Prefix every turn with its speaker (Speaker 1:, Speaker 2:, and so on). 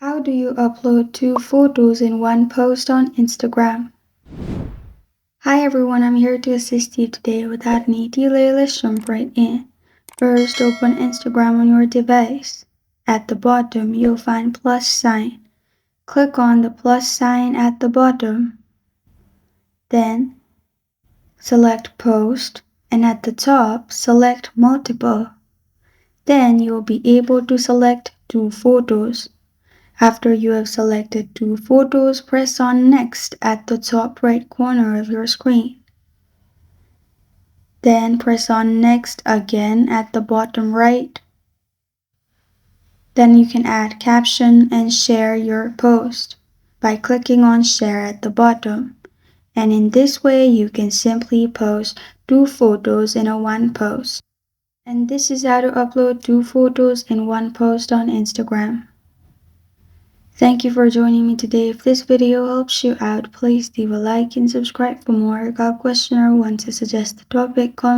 Speaker 1: How do you upload 2 photos in one post on Instagram? Hi everyone, I'm here to assist you today. Without any delay, let's jump right in. First, open Instagram on your device. At the bottom, you'll find plus sign. Click on the plus sign at the bottom. Then, select post, and at the top, select multiple. Then you'll be able to select 2 photos. After you have selected 2 photos, press on Next at the top right corner of your screen. Then press on Next again at the bottom right. Then you can add caption and share your post by clicking on Share at the bottom. And in this way, you can simply post 2 photos in one post. And this is how to upload 2 photos in one post on Instagram. Thank you for joining me today. If this video helps you out, please leave a like and subscribe for more. Got a question or want to suggest the topic, comment